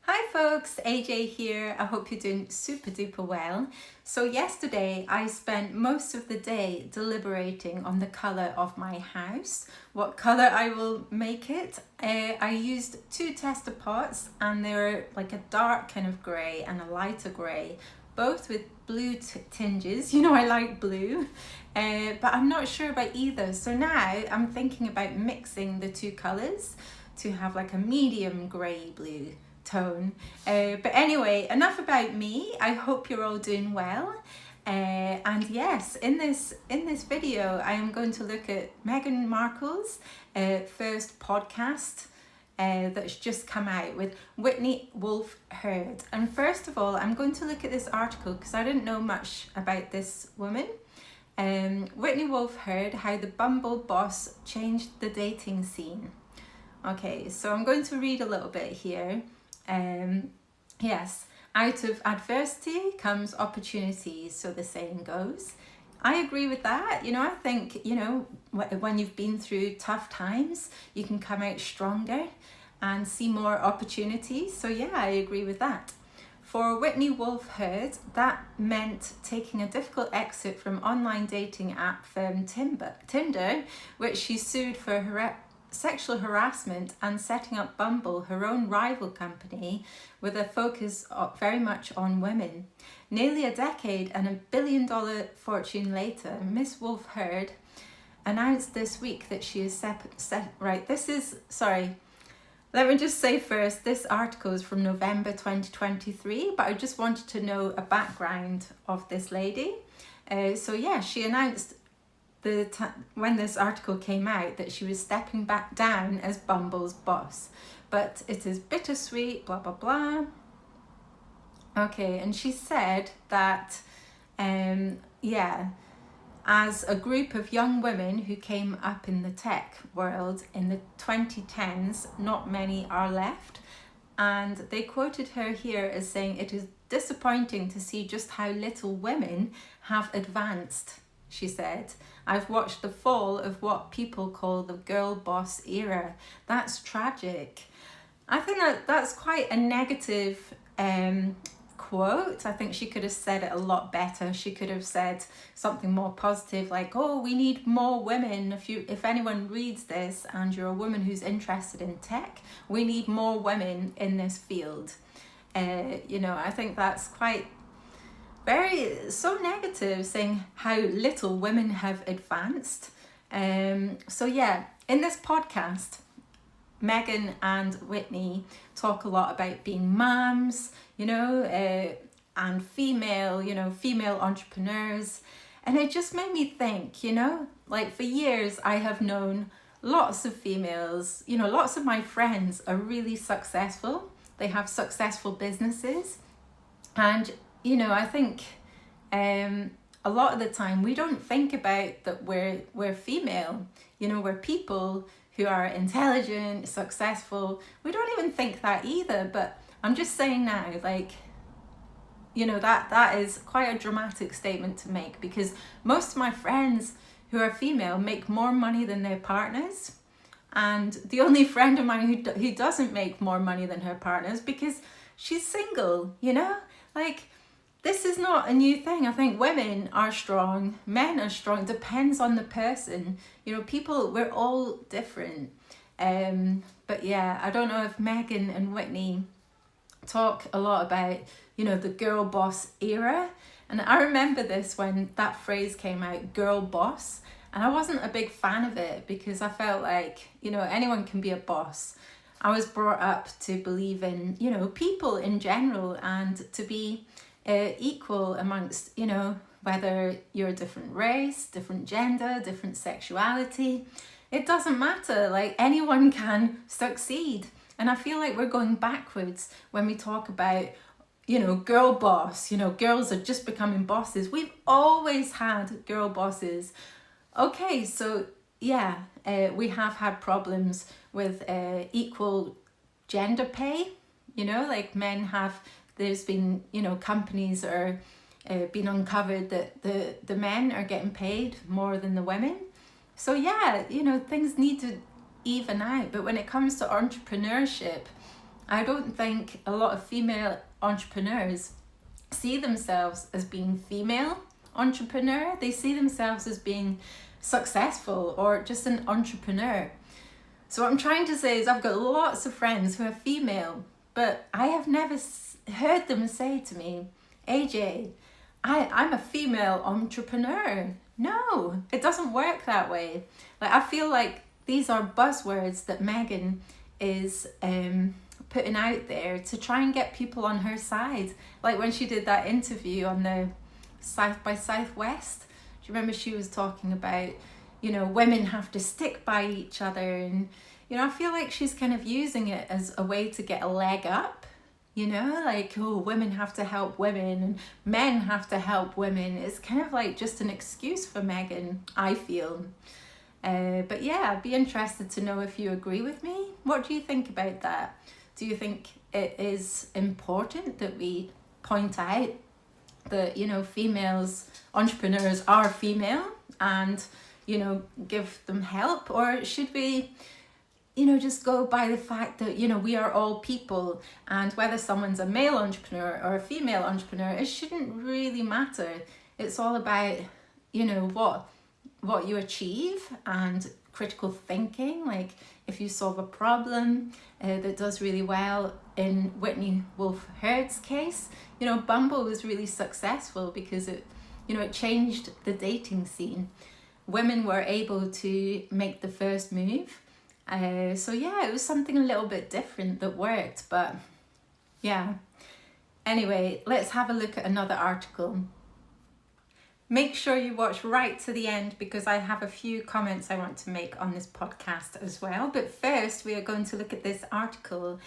Hi folks, AJ here. I hope you're doing super duper well. So yesterday I spent most of the day deliberating on the colour of my house, what colour I will make it. I used two tester pots and they were like a dark kind of grey and a lighter grey, both with blue tinges. You know I like blue, but I'm not sure about either. So now I'm thinking about mixing the two colours to have like a medium grey blue tone. But anyway, enough about me. I hope you're all doing well. And yes, in this video, I am going to look at Meghan Markle's first podcast that's just come out with Whitney Wolfe Heard. And first of all, I'm going to look at this article because I didn't know much about this woman. Whitney Wolfe Heard, how the Bumble boss changed the dating scene. Okay, so I'm going to read a little bit here. Yes, out of adversity comes opportunity, so the saying goes. I agree with that. I think, when you've been through tough times, you can come out stronger and see more opportunities. So yeah, I agree with that. For Whitney Wolfe Heard, that meant taking a difficult exit from online dating app firm Tinder, which she sued for sexual harassment, and setting up Bumble, her own rival company, with a focus very much on women. Nearly a decade and $1 billion fortune later, Miss Wolfe Heard announced this week that she is let me just say first, this article is from November 2023, but I just wanted to know a background of this lady. She announced when this article came out that she was stepping back down as Bumble's boss, but it is bittersweet, blah blah blah. Okay, and she said that as a group of young women who came up in the tech world in the 2010s, not many are left, and they quoted her here as saying, "It is disappointing to see just how little women have advanced." She said, "I've watched the fall of what people call the girl boss era. That's tragic." I think that's quite a negative quote. I think she could have said it a lot better. She could have said something more positive, like, "Oh, we need more women. If anyone reads this and you're a woman who's interested in tech, we need more women in this field." I think that's quite so negative, saying how little women have advanced. In this podcast, Meghan and Whitney talk a lot about being mums, and female entrepreneurs. And it just made me think, for years I have known lots of females, lots of my friends are really successful. They have successful businesses. And I think a lot of the time we don't think about that we're female. We're people who are intelligent, successful. We don't even think that either. But I'm just saying now, that is quite a dramatic statement to make, because most of my friends who are female make more money than their partners. And the only friend of mine who doesn't make more money than her partners because she's single, This is not a new thing. I think women are strong, men are strong. It depends on the person. We're all different. But yeah, I don't know if Meghan and Whitney talk a lot about, the girl boss era. And I remember this when that phrase came out, girl boss. And I wasn't a big fan of it because I felt like, anyone can be a boss. I was brought up to believe in, people in general, and to be equal amongst, whether you're a different race, different gender, different sexuality. It doesn't matter, anyone can succeed. And I feel like we're going backwards when we talk about, girl boss, girls are just becoming bosses. We've always had girl bosses. Okay, so yeah, we have had problems with equal gender pay, men have. There's been, companies that are been uncovered that the men are getting paid more than the women. So yeah, things need to even out. But when it comes to entrepreneurship, I don't think a lot of female entrepreneurs see themselves as being female entrepreneur. They see themselves as being successful or just an entrepreneur. So what I'm trying to say is I've got lots of friends who are female, but I have never heard them say to me, AJ, I'm a female entrepreneur. No, it doesn't work that way. Like, I feel like these are buzzwords that Meghan is putting out there to try and get people on her side. Like when she did that interview on the South by Southwest, do you remember she was talking about, you know, women have to stick by each other, and, you know, I feel like she's kind of using it as a way to get a leg up, you know, like, oh, women have to help women and men have to help women. It's kind of like just an excuse for Meghan, I feel. But yeah, I'd be interested to know if you agree with me. What do you think about that? Do you think it is important that we point out that, you know, females, entrepreneurs are female, and, you know, give them help? Or should we, you know, just go by the fact that, you know, we are all people, and whether someone's a male entrepreneur or a female entrepreneur, it shouldn't really matter. It's all about, you know, what you achieve and critical thinking. Like if you solve a problem that does really well, in Whitney Wolf Heard's case, you know, Bumble was really successful because it, you know, it changed the dating scene. Women were able to make the first move. So yeah, it was something a little bit different that worked, but yeah. Anyway, let's have a look at another article. Make sure you watch right to the end because I have a few comments I want to make on this podcast as well. But first, we are going to look at this article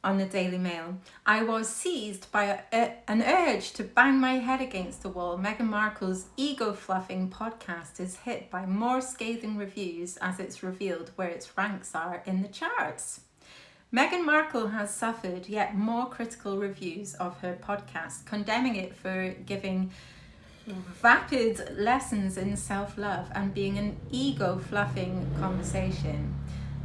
on the Daily Mail. I was seized by an urge to bang my head against the wall. Meghan Markle's ego-fluffing podcast is hit by more scathing reviews as it's revealed where its ranks are in the charts. Meghan Markle has suffered yet more critical reviews of her podcast, condemning it for giving vapid lessons in self-love and being an ego-fluffing conversation.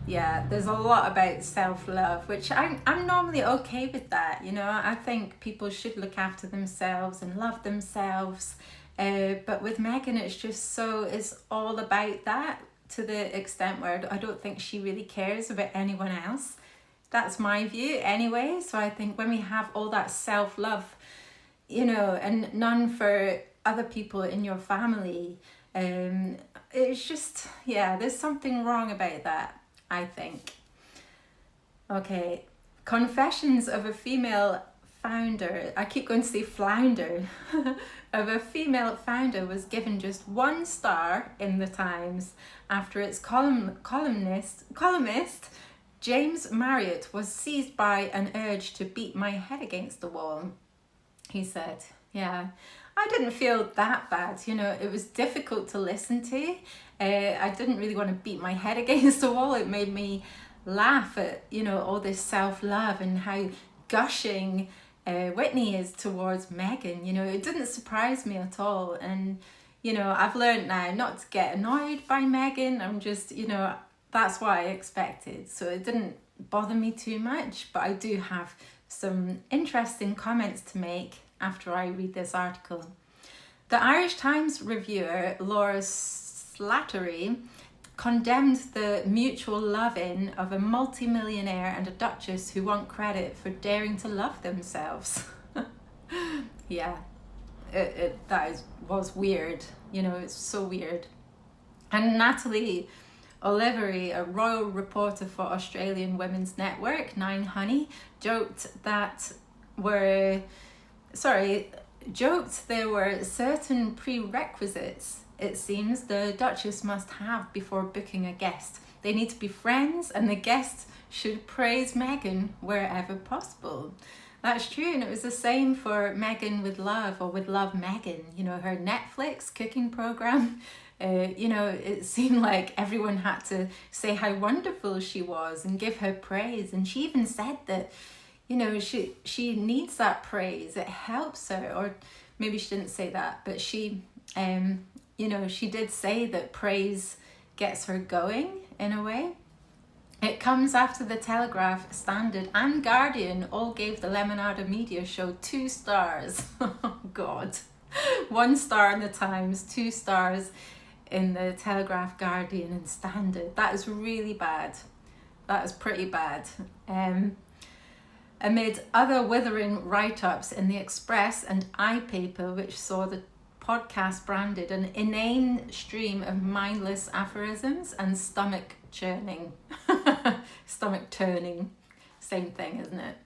Yeah, there's a lot about self-love, which I'm normally okay with that. You know, I think people should look after themselves and love themselves. But with Meghan, it's all about that, to the extent where I don't think she really cares about anyone else. That's my view anyway. So I think when we have all that self-love, you know, and none for other people in your family, it's just, yeah, there's something wrong about that, I think. Okay, confessions of a female founder, I keep going to say flounder, of a female founder was given just 1 star in the Times after its columnist James Marriott was seized by an urge to beat my head against the wall. He said, yeah, I didn't feel that bad. You know, it was difficult to listen to. I didn't really want to beat my head against the wall. It made me laugh at, you know, all this self-love and how gushing Whitney is towards Meghan. You know, it didn't surprise me at all. And, you know, I've learned now not to get annoyed by Meghan. I'm just, you know, that's what I expected. So it didn't bother me too much, but I do have some interesting comments to make after I read this article. The Irish Times reviewer Laura Slattery condemned the mutual love-in of a multi-millionaire and a duchess who want credit for daring to love themselves. Yeah, was weird. You know, it's so weird. And Natalie O'Leary, a royal reporter for Australian Women's Network, 9Honey, joked there were certain prerequisites, it seems, the Duchess must have before booking a guest. They need to be friends, and the guest should praise Meghan wherever possible. That's true, and it was the same for Meghan with Love, or with Love Meghan, you know, her Netflix cooking program. You know, it seemed like everyone had to say how wonderful she was and give her praise. And she even said that, you know, she needs that praise. It helps her. Or maybe she didn't say that, but she, you know, she did say that praise gets her going in a way. It comes after the Telegraph, Standard and Guardian all gave the Lemonada Media Show 2 stars. Oh God. 1 star in the Times, 2 stars in the Telegraph, Guardian and Standard. That is really bad. That is pretty bad. Amid other withering write-ups in the Express and iPaper, which saw the podcast branded an inane stream of mindless aphorisms and stomach churning. Stomach turning. Same thing, isn't it?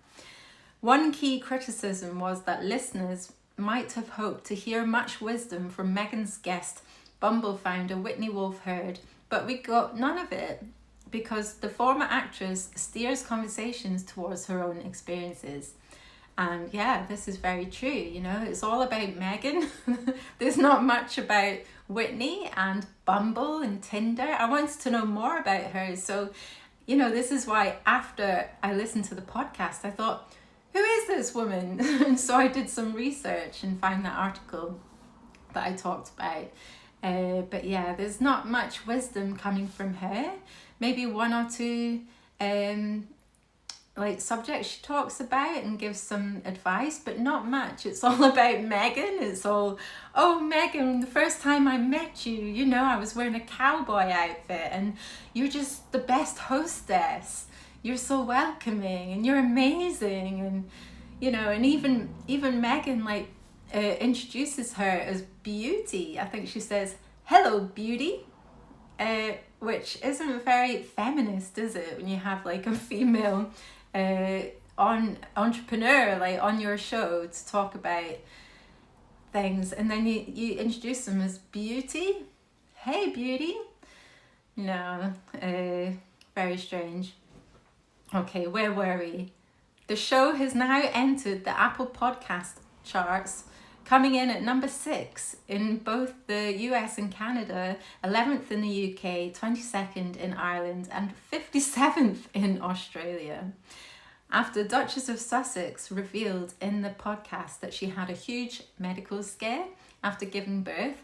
One key criticism was that listeners might have hoped to hear much wisdom from Meghan's guest, Bumble founder Whitney Wolfe-Herd, but we got none of it because the former actress steers conversations towards her own experiences. And yeah, this is very true, you know, it's all about Meghan. There's not much about Whitney and Bumble and Tinder. I wanted to know more about her. So, you know, this is why after I listened to the podcast, I thought, who is this woman? And so I did some research and found that article that I talked about. But yeah, there's not much wisdom coming from her. Maybe 1 or 2 like subjects she talks about and gives some advice, but not much. It's all about Meghan. It's all, oh Meghan, the first time I met you, you know, I was wearing a cowboy outfit and you're just the best hostess. You're so welcoming and you're amazing. And, you know, and even Meghan like introduces her as Beauty. I think she says, hello Beauty, which isn't very feminist, is it? When you have like a female entrepreneur like on your show to talk about things, and then you introduce them as Beauty. Hey Beauty. No, very strange. Okay, where were we? The show has now entered the Apple Podcast charts, coming in at number 6 in both the US and Canada, 11th in the UK, 22nd in Ireland, and 57th in Australia. After Duchess of Sussex revealed in the podcast that she had a huge medical scare after giving birth,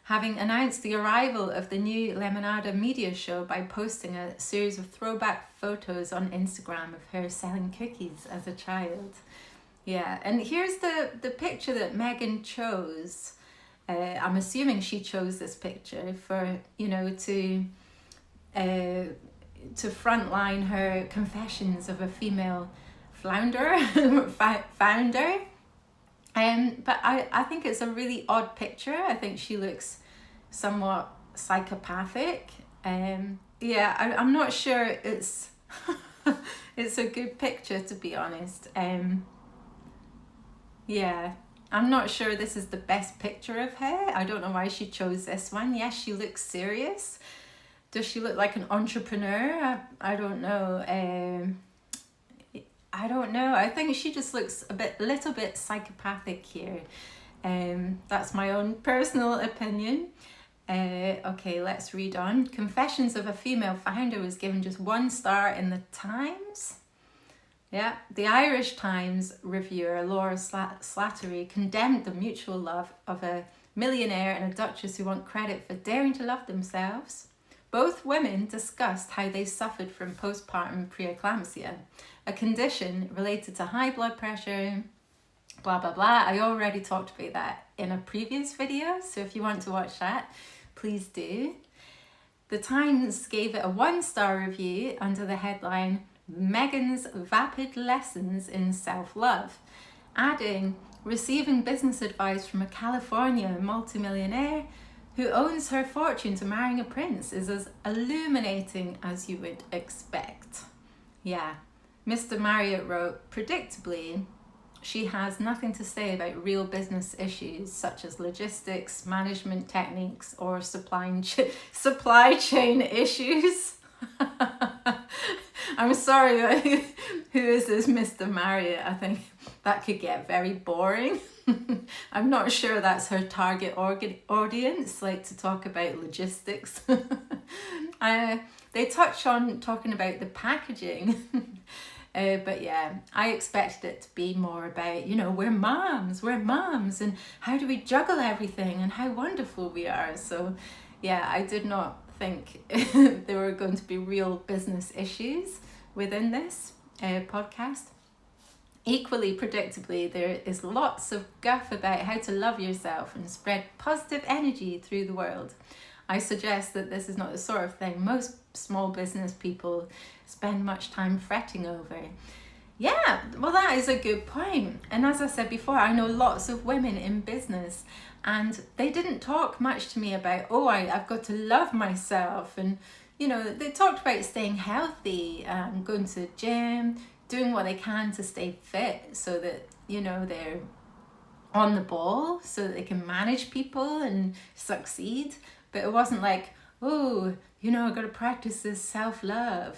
having announced the arrival of the new Lemonada Media Show by posting a series of throwback photos on Instagram of her selling cookies as a child. Yeah, and here's the picture that Meghan chose. I'm assuming she chose this picture for, you know, to frontline her confessions of a female founder. But I think it's a really odd picture. I think she looks somewhat psychopathic. Yeah, I'm not sure it's it's a good picture, to be honest. Yeah, I'm not sure this is the best picture of her. I don't know why she chose this one. Yes, she looks serious. Does she look like an entrepreneur? I don't know. I don't know. I think she just looks little bit psychopathic here. That's my own personal opinion. Okay, let's read on. Confessions of a Female Founder was given just 1 star in the Times. Yeah, the Irish Times reviewer Laura Slattery condemned the mutual love of a millionaire and a duchess who want credit for daring to love themselves. Both women discussed how they suffered from postpartum preeclampsia, a condition related to high blood pressure, blah, blah, blah. I already talked about that in a previous video, so if you want to watch that, please do. The Times gave it a 1-star review under the headline, Meghan's Vapid Lessons in Self-Love, adding, receiving business advice from a California multimillionaire who owns her fortune to marrying a prince is as illuminating as you would expect. Yeah, Mr. Marriott wrote, predictably, she has nothing to say about real business issues such as logistics, management techniques, or supply chain issues. I'm sorry, who is this Mr. Marriott? I think that could get very boring. I'm not sure that's her target audience, like to talk about logistics. They touch on talking about the packaging. But yeah, I expected it to be more about, you know, we're moms, and how do we juggle everything and how wonderful we are. So yeah, I did not think there were going to be real business issues within this podcast. Equally predictably, there is lots of guff about how to love yourself and spread positive energy through the world. I suggest that this is not the sort of thing most small business people spend much time fretting over. Yeah, well, that is a good point. And as I said before, I know lots of women in business, and they didn't talk much to me about, I've got to love myself. And, they talked about staying healthy, going to the gym, doing what they can to stay fit so that, they're on the ball so that they can manage people and succeed. But it wasn't like, I've got to practice this self-love.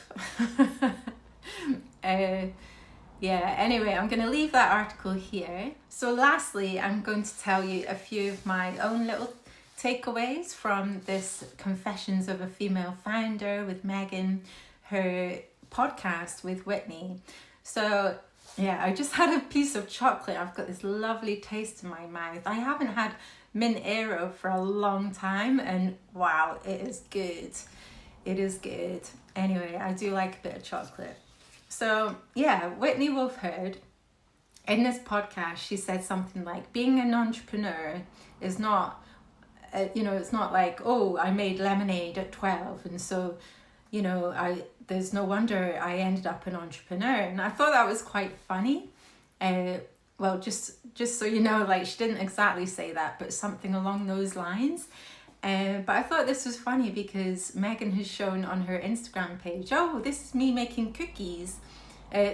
Anyway, I'm going to leave that article here. So lastly, I'm going to tell you a few of my own little takeaways from this Confessions of a Female Founder with Meghan, her podcast with Whitney. So I just had a piece of chocolate. I've got this lovely taste in my mouth. I haven't had mint Aero for a long time, and wow, it is good. It is good. Anyway, I do like a bit of chocolate. So Whitney Wolfe-Herd, in this podcast, she said something like, being an entrepreneur is not, it's not like, I made lemonade at 12, and so, there's no wonder I ended up an entrepreneur. And I thought that was quite funny. Just so you know, like, she didn't exactly say that, but something along those lines. But I thought this was funny because Meghan has shown on her Instagram page, this is me making cookies,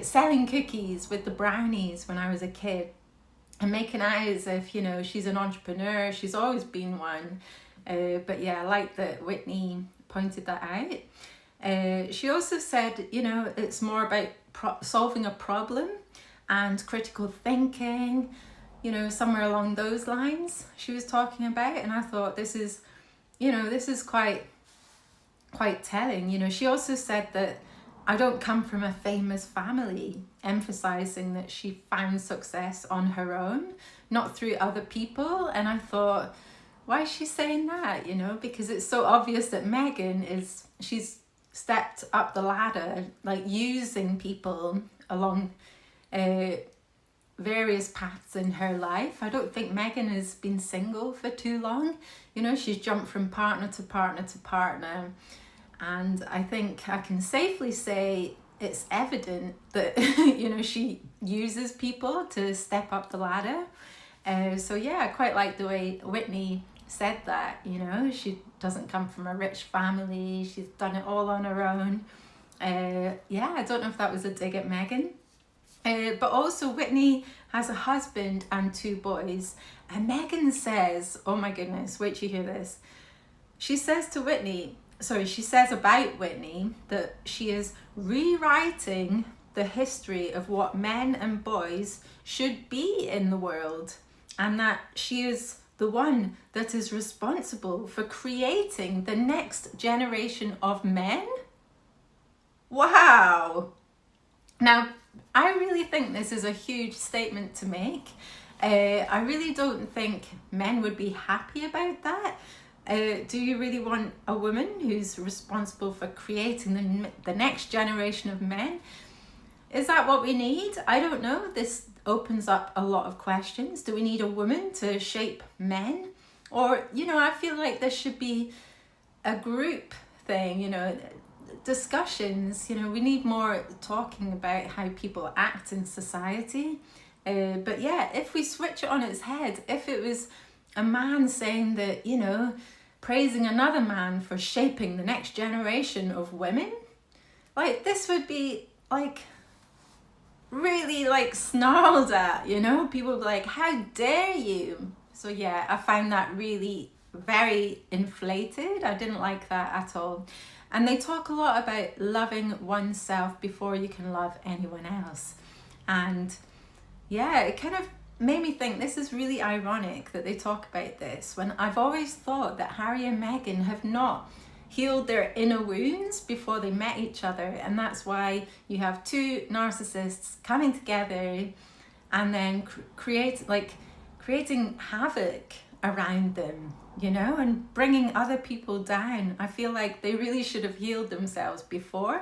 selling cookies with the brownies when I was a kid, and making out as if, she's an entrepreneur. She's always been one. But I like that Whitney pointed that out. She also said, it's more about solving a problem and critical thinking, somewhere along those lines she was talking about. And I thought this is quite telling. She also said that I don't come from a famous family, emphasizing that she found success on her own, not through other people. And I thought, why is she saying that? Because it's so obvious that Meghan she's stepped up the ladder, like using people along various paths in her life. I don't think Meghan has been single for too long. She's jumped from partner to partner to partner. And I think I can safely say it's evident that, she uses people to step up the ladder. I quite like the way Whitney said that, she doesn't come from a rich family. She's done it all on her own. I don't know if that was a dig at Meghan. But also Whitney has a husband and 2 boys. And Meghan says, oh my goodness, wait till you hear this. She says about Whitney that she is rewriting the history of what men and boys should be in the world, and that she is the one that is responsible for creating the next generation of men. Wow. Now, I really think this is a huge statement to make. I really don't think men would be happy about that. Do you really want a woman who's responsible for creating the next generation of men? Is that what we need? I don't know. This opens up a lot of questions. Do we need a woman to shape men? Or, I feel like there should be a group thing, discussions. We need more talking about how people act in society. But if we switch it on its head, if it was a man saying that, praising another man for shaping the next generation of women, like, this would be like really like snarled at, people would be like, how dare you? So I found that really very inflated. I didn't like that at all. And they talk a lot about loving oneself before you can love anyone else. And it kind of made me think this is really ironic that they talk about this when I've always thought that Harry and Meghan have not healed their inner wounds before they met each other, and that's why you have 2 narcissists coming together and then creating havoc around them you know, and bringing other people down. I feel like they really should have healed themselves before.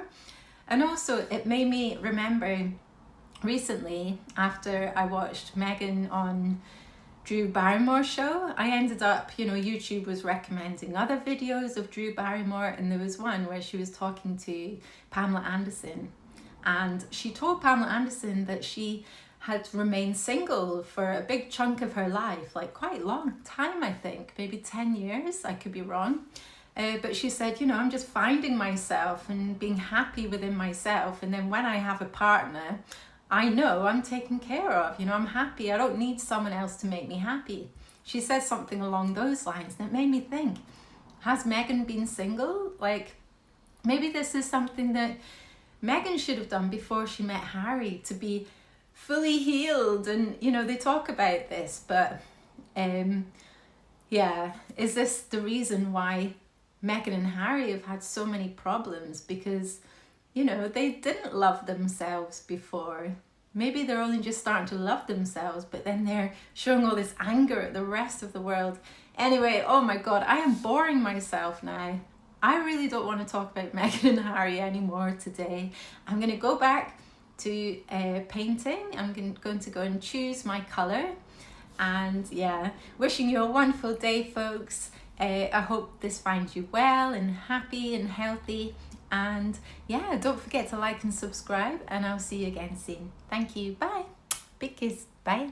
And also it made me remember recently, after I watched Meghan on Drew Barrymore's show, I ended up, you know, YouTube was recommending other videos of Drew Barrymore, and there was one where she was talking to Pamela Anderson, and she told Pamela Anderson that she had remained single for a big chunk of her life, like quite a long time, I think, maybe 10 years, I could be wrong. But she said, you know, I'm just finding myself and being happy within myself, and then when I have a partner, I know I'm taken care of, you know, I'm happy. I don't need someone else to make me happy. She said something along those lines, and it made me think, has Meghan been single? Like, maybe this is something that Meghan should have done before she met Harry, to be fully healed. And, you know, they talk about this, but yeah, is this the reason why Meghan and Harry have had so many problems? Because, you know, they didn't love themselves before. Maybe they're only just starting to love themselves, but then they're showing all this anger at the rest of the world. Anyway, oh my God, I am boring myself now. I really don't want to talk about Meghan and Harry anymore today. I'm going to go back to painting. I'm going to go and choose my colour. And yeah, wishing you a wonderful day, folks. I hope this finds you well and happy and healthy. And yeah, don't forget to like and subscribe, and I'll see you again soon. Thank you. Bye. Big kiss. Bye.